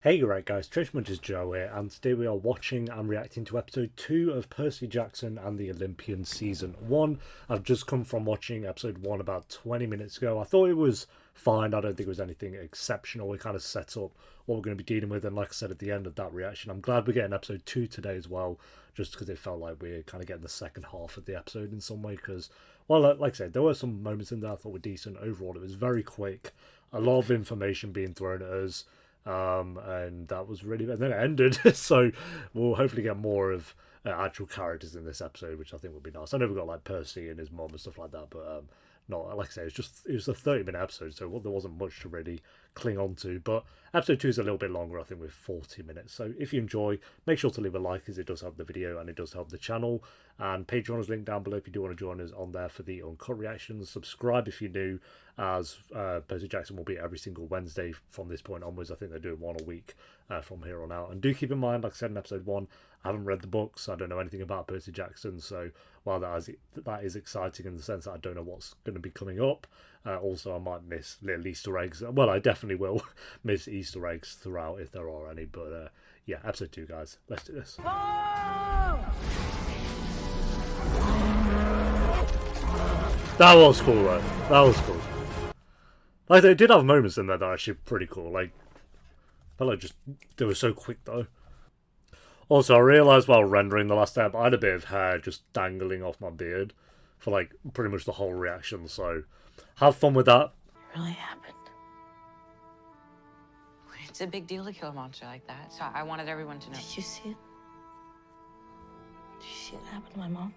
Hey, right guys, Trishmuch Joe here, and today we are watching and reacting to episode 2 of Percy Jackson and the Olympian Season 1. I've just come from watching episode 1 about 20 minutes ago. I thought it was fine, I don't think it was anything exceptional. We kind of set up what we're going to be dealing with, and like I said at the end of that reaction, I'm glad we're getting episode 2 today as well, just because it felt like we're kind of getting the second half of the episode in some way, because, well, like I said, there were some moments in there I thought were decent. Overall, it was very quick, a lot of information being thrown at us. And that was really, and then it ended. So we'll hopefully get more of actual characters in this episode, which I think would be nice. I know we've got like Percy and his mom and stuff like that, but not like I say, it was a 30-minute episode, so there wasn't much to really cling on to. But episode 2 is a little bit longer, I think, with 40 minutes. So if you enjoy, make sure to leave a like, as it does help the video and it does help the channel. And Patreon is linked down below if you do want to join us on there for the uncut reactions. Subscribe if you're new, as Percy Jackson will be every single Wednesday from this point onwards. I think they're doing one a week from here on out. And do keep in mind, like I said in episode 1, I haven't read the books. I don't know anything about Percy Jackson. So while that is exciting in the sense that I don't know what's going to be coming up, also I might miss little Easter eggs. Well, I definitely will miss Easter eggs throughout if there are any. But yeah, episode 2, guys. Let's do this. That was cool, though. That was cool. Like, they did have moments in there that are actually pretty cool. Like, I felt like just they were so quick, though. Also, I realised while rendering the last step, I had a bit of hair just dangling off my beard for, like, pretty much the whole reaction. So, have fun with that. It really happened. It's a big deal to kill a monster like that, so I wanted everyone to know. Did you see it? Did you see what happened to my mom?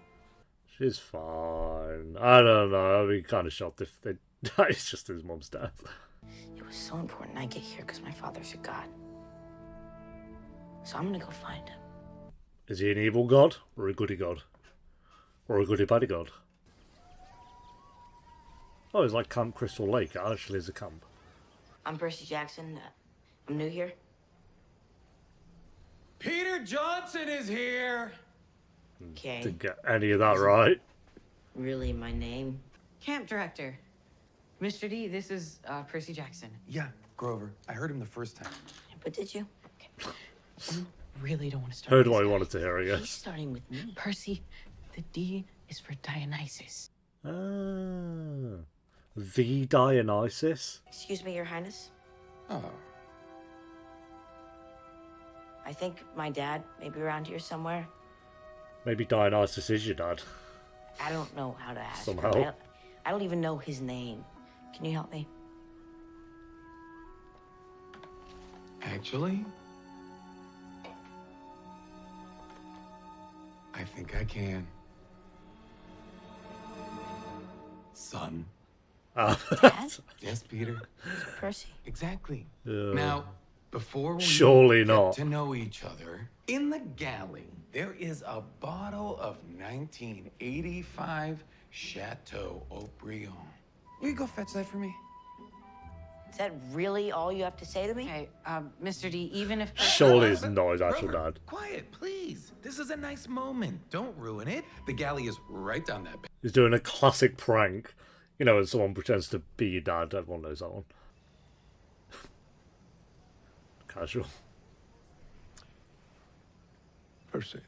She's fine. I don't know. I'd be kind of shocked if they... It's just his mom's death. It was so important I get here because my father's a god. So I'm gonna go find him. Is he an evil god or a goody god? Or a goody baddy god? Oh, it's like Camp Crystal Lake. It actually is a camp. I'm Percy Jackson. I'm new here. Peter Johnson is here! Okay. Didn't get any of that right. Really, my name? Camp director. Mr. D, this is Percy Jackson. Yeah, Grover. I heard him the first time. But did you? You really don't want to start Heard this, what he guys. wanted to hear, I He's guess. starting with me. Percy, the D is for Dionysus. Ah. The Dionysus? Excuse me, Your Highness. Oh. I think my dad may be around here somewhere. Maybe Dionysus is your dad. I don't know how to ask. Somehow. Him. I don't even know his name. Can you help me? Actually, I think I can. Son. Dad? Yes, Peter. Percy. Exactly. Uh, Now, before we surely get not. to know each other, in the galley, there is a bottle of 1985 Chateau Aubryon. Will you go fetch that for me? Is that really all you have to say to me? Okay, Mr. D, even if... Surely it's not his actual Grover, dad. Quiet, please. This is a nice moment. Don't ruin it. The galley is right down that bay. He's doing a classic prank. You know, when someone pretends to be your dad. Everyone knows that one. Casual. Percy,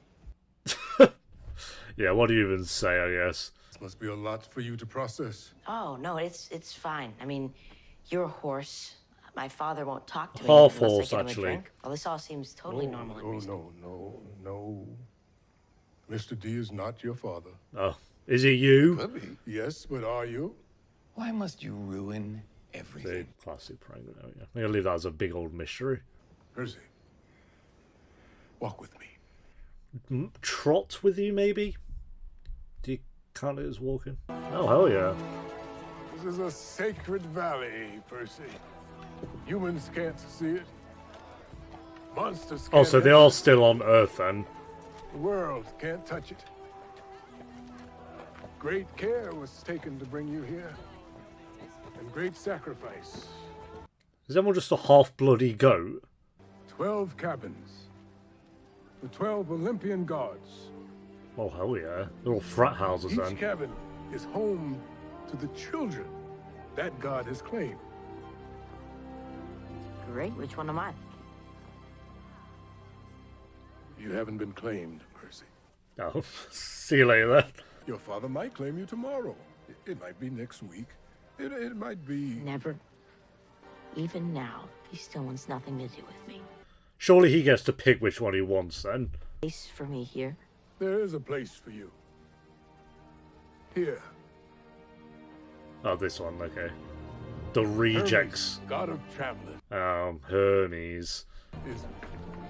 Yeah, what do you even say, I guess? this must be a lot for you to process. Oh, no, it's fine. I mean, you're a horse. My father won't talk to me Half unless horse, I get him actually. a drink. Well, this all seems totally normal and No, reasonable. no. Mr. D is not your father. Oh, is it you? Could be. Yes, but are you? Why must you ruin The everything? classic prank. Yeah. I'm going to leave that as a big old mystery. Percy, walk with me. Trot with you, maybe? Do you count it as walking? Oh, hell yeah. This is a sacred valley, Percy. Humans can't see it. Monsters can't. Oh, so they enter. are still on Earth then. The world can't touch it. Great care was taken to bring you here. And great sacrifice. Is everyone just a half-bloody goat? 12 cabins. The 12 Olympian gods. Oh, hell yeah. They're all frat houses Each then. cabin is home to the children that god has claimed. Great. Which one am I? You haven't been claimed, Percy. Oh, see you later then. Your father might claim you tomorrow. It might be next week. It might be... Never. Even now, he still wants nothing to do with me. Surely he gets to pick which one he wants then. Place for me here. There is a place for you. Here. Oh, this one, okay. The rejects. Hermes, god of travelers, Hermes. is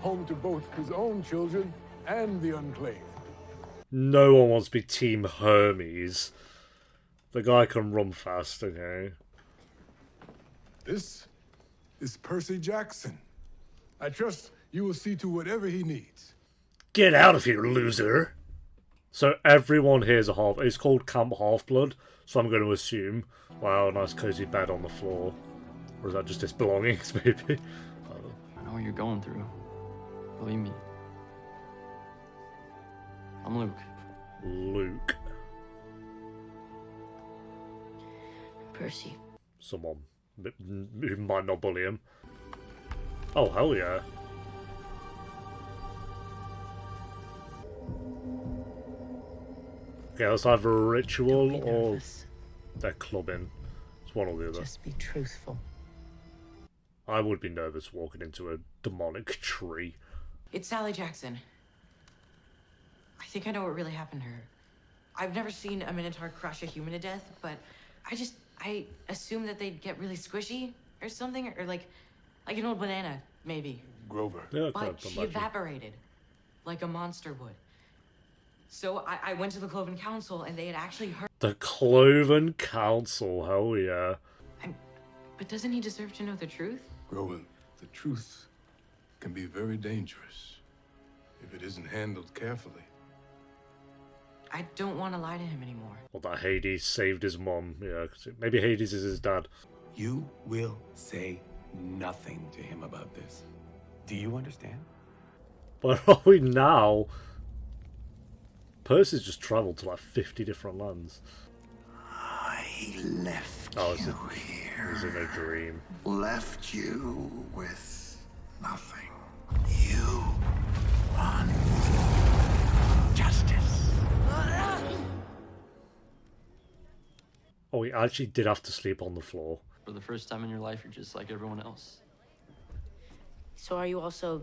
home to both his own children and the unclaimed. No one wants to be Team Hermes. The guy can run fast, okay. This is Percy Jackson. I trust you will see to whatever he needs. Get out of here, loser! So everyone here is a half. It's called Camp Half-Blood, so I'm going to assume. Wow, nice cozy bed on the floor. Or is that just his belongings, maybe? I know what you're going through. Believe me. I'm Luke. Luke. Percy. Someone who might not bully him. Oh, hell yeah. Okay, let's either a ritual Don't be or nervous. they're clubbing. It's one or the other. Just be truthful. I would be nervous walking into a demonic tree. It's Sally Jackson. I think I know what really happened to her. I've never seen a Minotaur crush a human to death, but I assumed that they'd get really squishy or something, or like an old banana, maybe. Grover. Yeah, But she evaporated, like a monster would. So I went to the Cloven Council, and they had actually heard. The Cloven Council, hell yeah. But doesn't he deserve to know the truth? Grover, the truth can be very dangerous if it isn't handled carefully. I don't want to lie to him anymore. Or that Hades saved his mom. Yeah, 'cause maybe Hades is his dad. You will say nothing to him about this. Do you understand? But are we now? Percy's just travelled to like 50 different lands. I left Oh, it's you a- here. He's in a dream. Left you with nothing. You want justice. Oh, he actually did have to sleep on the floor. For the first time in your life, you're just like everyone else. So are you also...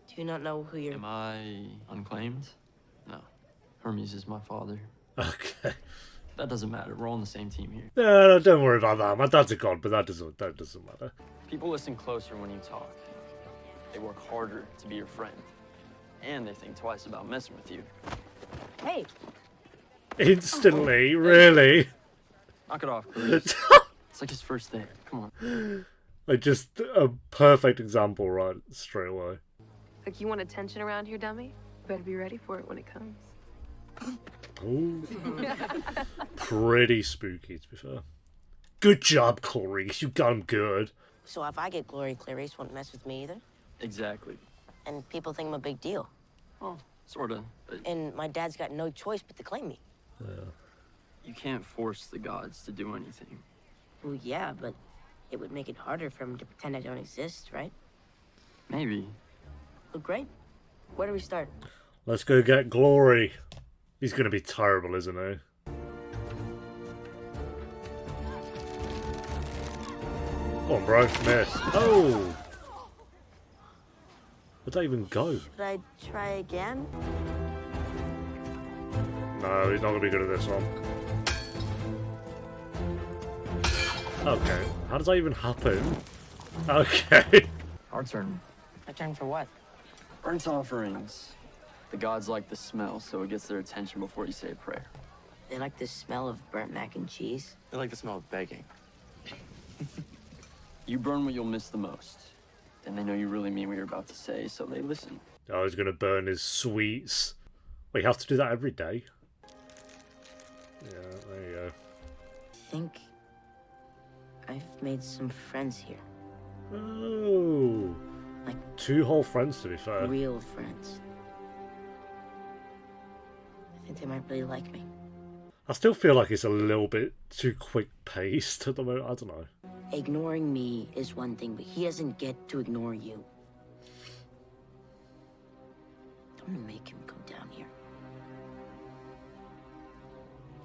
Do you not know who you're... Am I unclaimed? No. Hermes is my father. Okay. That doesn't matter. We're all on the same team here. No, don't worry about that. My dad's a god, but that doesn't matter. People listen closer when you talk. They work harder to be your friend. And they think twice about messing with you. Hey! Instantly, really? Knock it off, Clarice. It's like his first day. Come on. Like just a perfect example, right? Straight away. Like, you want attention around here, dummy? Better be ready for it when it comes. Ooh. Pretty spooky, to be fair. Good job, Clarice. You got him good. So if I get glory, Clarice won't mess with me either? Exactly. And people think I'm a big deal. Well, sorta. But And my dad's got no choice but to claim me. you can't force the gods to do anything. Well, yeah, but it would make it harder for him to pretend I don't exist, right? Maybe. Well, great. Where do we start? Let's go get Glory. He's going to be terrible, isn't he? Come on, bro. Miss. Oh! Where'd that even go? Should I try again? No, he's not going to be good at this one. Okay. How does that even happen? Okay. Our turn. My turn for what? Burnt offerings. The gods like the smell, so it gets their attention before you say a prayer. They like the smell of burnt mac and cheese. They like the smell of begging. You burn what you'll miss the most. Then they know you really mean what you're about to say, so they listen. Oh, he's going to burn his sweets. Wait, you have to do that every day? Yeah, there you go. I think I've made some friends here. Oh. Like 2 whole friends, to be fair. real friends. I think they might really like me. I still feel like it's a little bit too quick-paced at the moment. I don't know. Ignoring me is one thing, but he doesn't get to ignore you. I'm gonna make him come down here.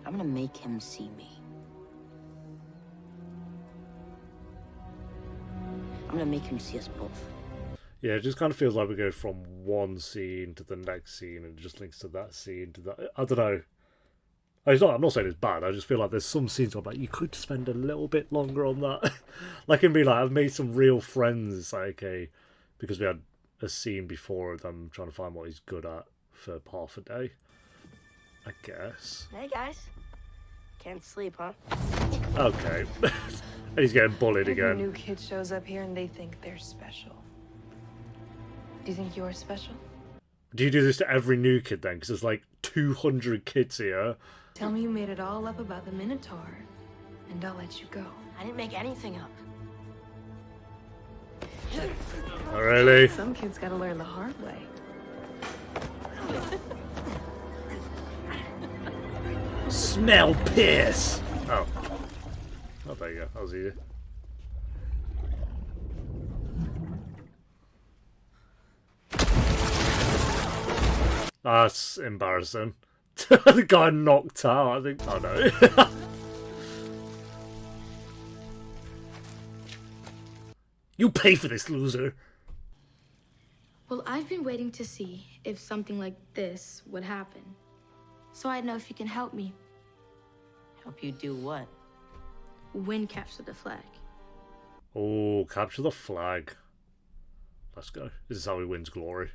I'm gonna make him see me. I'm gonna make him see us both. Yeah, it just kind of feels like we go from one scene to the next scene and it just links to that scene to that. I don't know. I'm not saying it's bad. I just feel like there's some scenes where I'm like, you could spend a little bit longer on that. Like, and be like, I've made some real friends. It's like, okay, because we had a scene before of them trying to find what he's good at for half a day. I guess. Hey guys, can't sleep, huh? Okay. He's getting bullied Every again. new kid shows up here and they think they're special. Do you think you're special? Do you do this to every new kid then? Because there's like 200 kids here. Tell me you made it all up about the Minotaur, and I'll let you go. I didn't make anything up. Oh, really? Some kids gotta learn the hard way. Smell piss! Oh. Oh, there you go. That was easy. That's embarrassing. The guy knocked out, I think. Oh no. You pay for this, loser. Well, I've been waiting to see if something like this would happen. So I'd know if you can help me Help you do what? win Capture the Flag. Oh, capture the flag. Let's go. This is how he wins glory.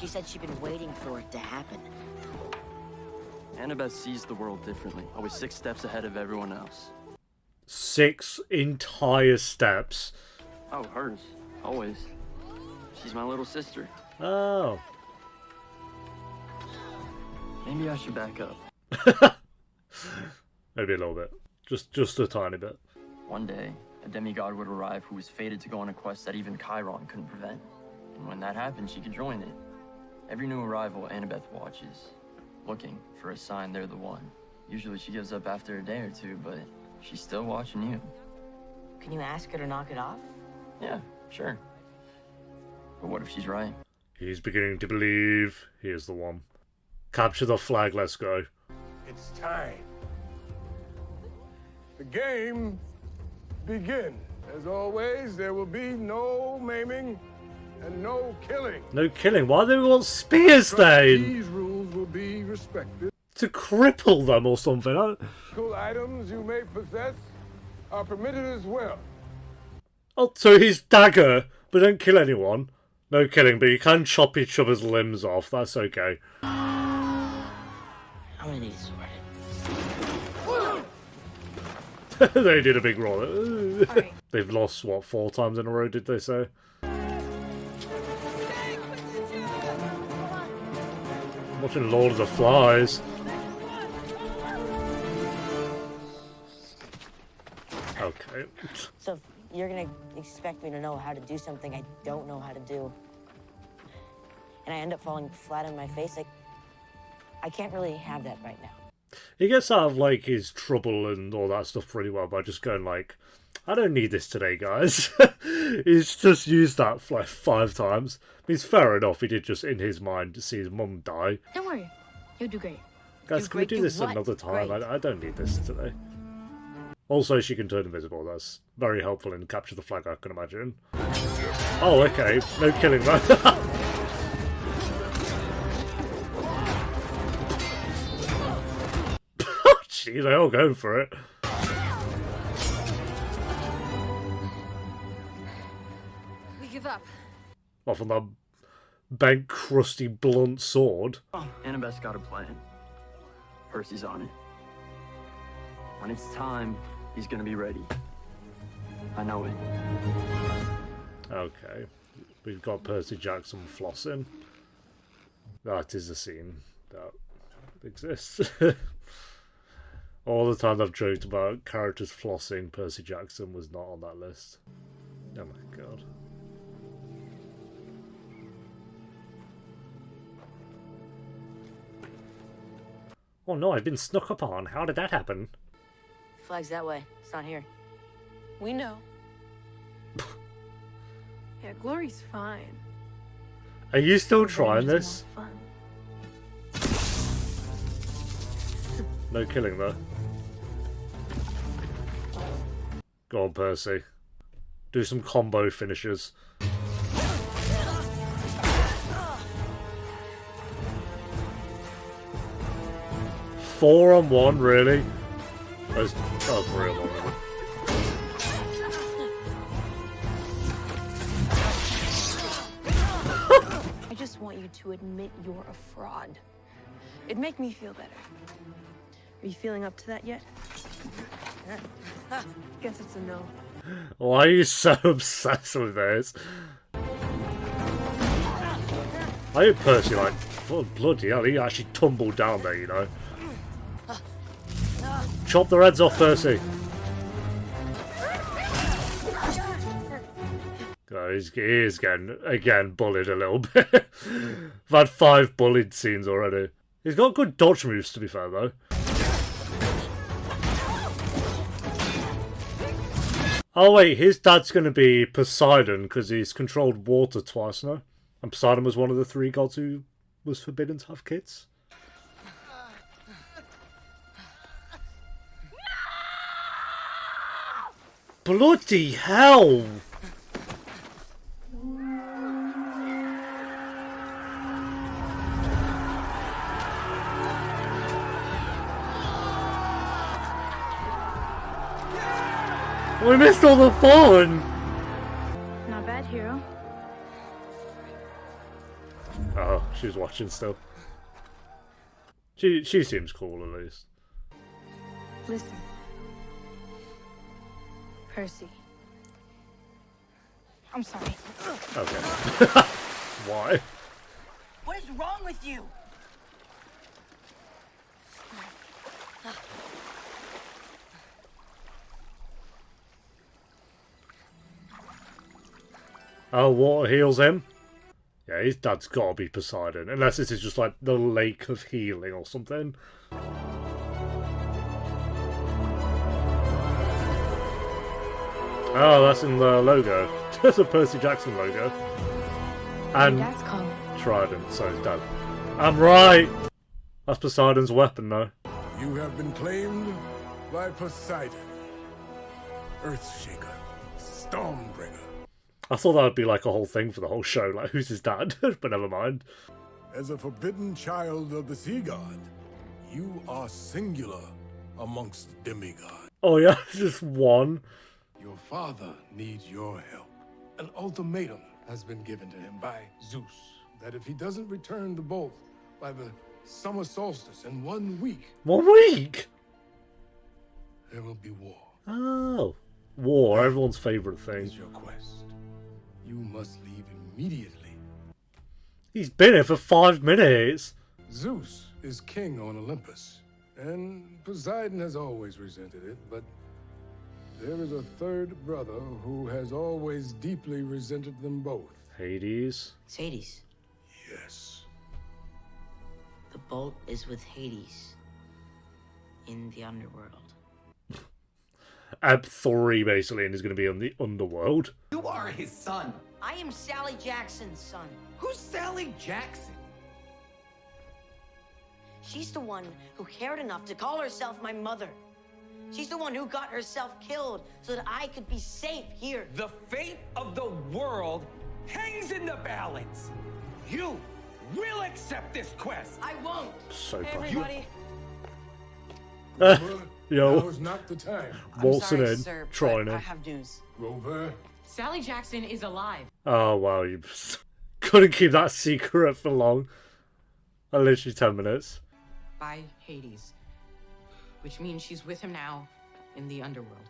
She said she'd been waiting for it to happen. Annabeth sees the world differently, always 6 steps ahead of everyone else. 6 entire steps. Oh, hers. Always. She's my little sister. Oh. Maybe I should back up. Maybe a little bit. Just a tiny bit. One day, a demigod would arrive who was fated to go on a quest that even Chiron couldn't prevent. And when that happened, she could join it. Every new arrival, Annabeth watches, looking for a sign they're the one. Usually she gives up after a day or two, but she's still watching you. Can you ask her to knock it off? Yeah, sure. But what if she's right? He's beginning to believe he is the one. Capture the flag, let's go. It's time. The game begin. As always, there will be no maiming and no killing. No killing. Why do we want spears then? These rules will be respected. To cripple them or something. Cool items you may possess are permitted as well. Oh, so his dagger, but don't kill anyone. No killing, but you can chop each other's limbs off. That's okay. I'm gonna need a sword. They did a big roll. Alright. They've lost, what, 4 times in a row, did they say? Watching Lord of the Flies. Okay. So if you're gonna expect me to know how to do something I don't know how to do, and I end up falling flat on my face, I can't really have that right now. He gets out of, like, his trouble and all that stuff pretty well by just going, like, I don't need this today, guys. He's just used that for, like, 5 times. I mean, it's fair enough. He did just, in his mind, see his mum die. Don't worry, you'll do great. Guys, can we do this what? another time? Great. I don't need this today. Also, she can turn invisible. That's very helpful in Capture the Flag, I can imagine. Oh, okay. No killing, that. Gee, they're all going for it. We give up. Off on that bent, crusty, blunt sword. Annabeth's got a plan. Percy's on it. When it's time, he's gonna be ready. I know it. Okay. We've got Percy Jackson flossing. That is a scene that exists. All the time I've joked about characters flossing, Percy Jackson was not on that list. Oh my god. Oh no, I've been snuck upon. How did that happen? Flag's that way. It's not here. We know. Yeah, Glory's fine. Are you still Revenge trying is this? more fun. No killing though. Go on, Percy. Do some combo finishes. 4-on-1, really? That was real long. I just want you to admit you're a fraud. It'd make me feel better. Are you feeling up to that yet? Guess it's a no. Why are you so obsessed with this? I heard Percy like, oh, bloody hell, he actually tumbled down there, you know. Chop their heads off, Percy. Oh, he is getting, again, bullied a little bit. I've had 5 bullied scenes already. He's got good dodge moves, to be fair, though. Oh wait, his dad's going to be Poseidon because he's controlled water twice now. And Poseidon was one of the 3 gods who was forbidden to have kids. Bloody hell! We missed all the fun! Not bad, hero. Oh, she's watching still. She seems cool at least. Listen. Percy. I'm sorry. Okay. Why? What is wrong with you? Oh, water heals him? Yeah, his dad's gotta be Poseidon. Unless this is just like the lake of healing or something. Oh, that's in the logo. There's a Percy Jackson logo. And Dad's calling. Trident, so his dad. I'm right! That's Poseidon's weapon, though. You have been claimed by Poseidon, Earthshaker, Stormbringer. I thought that would be like a whole thing for the whole show, like who's his dad? But never mind. As a forbidden child of the sea god, you are singular amongst demigods. Oh yeah, just one. Your father needs your help. An ultimatum has been given to him by Zeus that if he doesn't return the bolt by the summer solstice in 1 week, 1 week? there will be war. Oh. War, everyone's favourite thing. Is your quest. You must leave immediately. He's been here for 5 minutes. Zeus is king on Olympus, and Poseidon has always resented it, but there is a third brother who has always deeply resented them both. Hades. It's Hades. Yes. The bolt is with Hades in the underworld. Ep 3 basically, and is going to be on the underworld. You are his son. I am Sally Jackson's son. Who's Sally Jackson? She's the one who cared enough to call herself my mother. She's the one who got herself killed so that I could be safe here. The fate of the world hangs in the balance. You will accept this quest. I won't. So Hey, bad. everybody. Grover, Yo. now's not the time. Waltzing in, sir, trying but I in. have news. Grover, Sally Jackson is alive. Oh wow, you couldn't keep that secret for long. Literally 10 minutes. By Hades. Which means she's with him now in the underworld.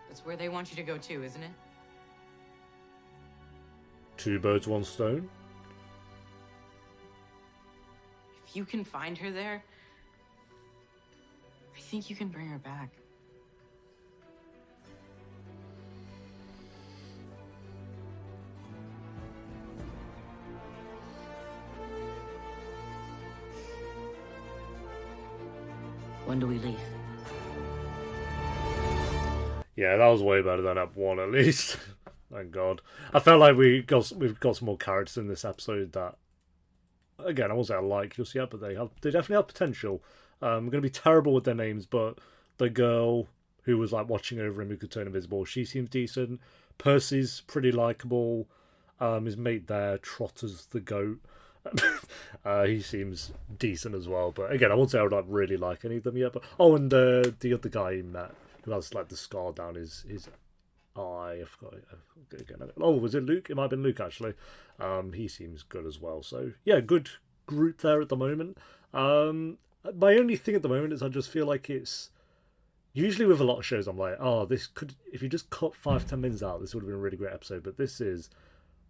That's where they want you to go too, isn't it? 2 birds, 1 stone. If you can find her there, I think you can bring her back. When do we leave? Yeah, that was way better than Ep 1 at least. Thank God. I felt like we've got some more characters in this episode that, again, I won't say I like just yet, but they definitely have potential. I'm going to be terrible with their names, but the girl who was like watching over him who could turn invisible, she seems decent. Percy's pretty likable. His mate there, Trotter's the goat. He seems decent as well, but again, I won't say I would like really like any of them yet. But and the other guy he met who has like the scar down his eye. I forgot again. Oh, was it Luke? It might have been Luke actually. He seems good as well. So yeah, good group there at the moment. My only thing at the moment is I just feel like it's usually with a lot of shows I'm like, oh, this could, if you just cut 5-10 minutes out, this would have been a really great episode. But this is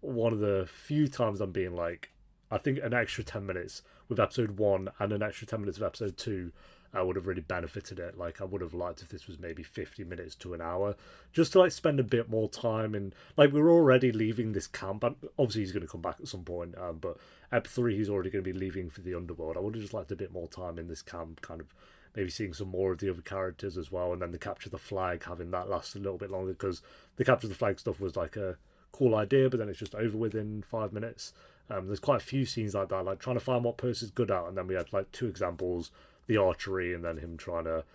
one of the few times I'm being like, I think an extra 10 minutes with episode 1 and an extra 10 minutes of episode 2 would have really benefited it. Like, I would have liked if this was maybe 50 minutes to an hour, just to like spend a bit more time. And like, we're already leaving this camp, and obviously he's going to come back at some point, but ep 3 he's already going to be leaving for the underworld. I would have just liked a bit more time in this camp, kind of maybe seeing some more of the other characters as well, and then the capture the flag, having that last a little bit longer, because the capture the flag stuff was like a cool idea, but then it's just over within 5 minutes. There's quite a few scenes like that, like trying to find what Percy's good at, and then we had like 2 examples, the archery and then him trying to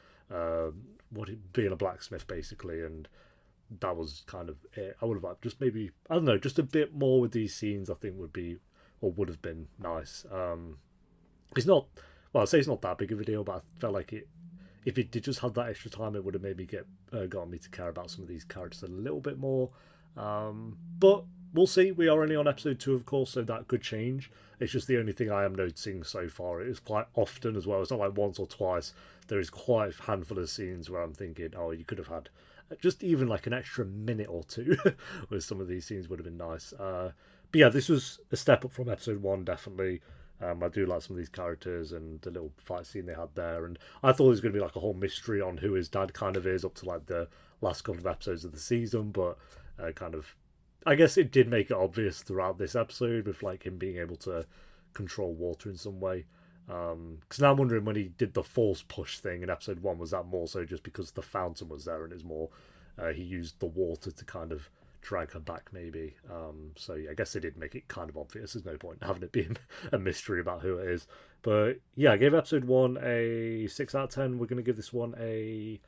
being a blacksmith basically, and that was kind of it. I would have liked just maybe, I don't know, just a bit more with these scenes. I think would be, or would have been nice. It's not, well, I say it's not that big of a deal, but I felt like it, if it did just have that extra time, it would have maybe gotten me to care about some of these characters a little bit more. But we'll see. We are only on episode 2, of course, so that could change. It's just the only thing I am noticing so far. It is quite often as well. It's not like once or twice. There is quite a handful of scenes where I'm thinking, oh, you could have had just even like an extra minute or 2 with some of these scenes would have been nice. But yeah, this was a step up from episode 1, definitely. I do like some of these characters and the little fight scene they had there. And I thought it was going to be like a whole mystery on who his dad kind of is up to like the last couple of episodes of the season, but kind of, I guess it did make it obvious throughout this episode with like him being able to control water in some way. Because now I'm wondering, when he did the force push thing in episode 1, was that more so just because the fountain was there and it's more he used the water to kind of drag her back maybe. So yeah, I guess they did make it kind of obvious. There's no point in having it being a mystery about who it is. But yeah, I gave episode 1 a 6 out of 10. We're going to give this one a...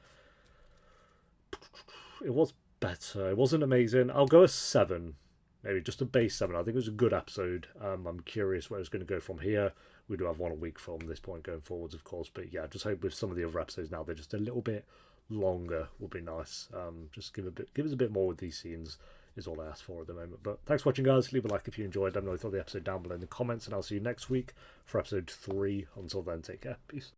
It was better. It wasn't amazing. I'll go a 7. Maybe just a base 7. I think it was a good episode. I'm curious where it's going to go from here. We do have one a week from this point going forwards, of course. But yeah, just hope with some of the other episodes now, they're just a little bit longer would be nice. Just give us a bit more with these scenes is all I ask for at the moment. But thanks for watching, guys. Leave a like if you enjoyed. Let me know what you thought of the episode down below in the comments, and I'll see you next week for episode 3. Until then, take care. Peace.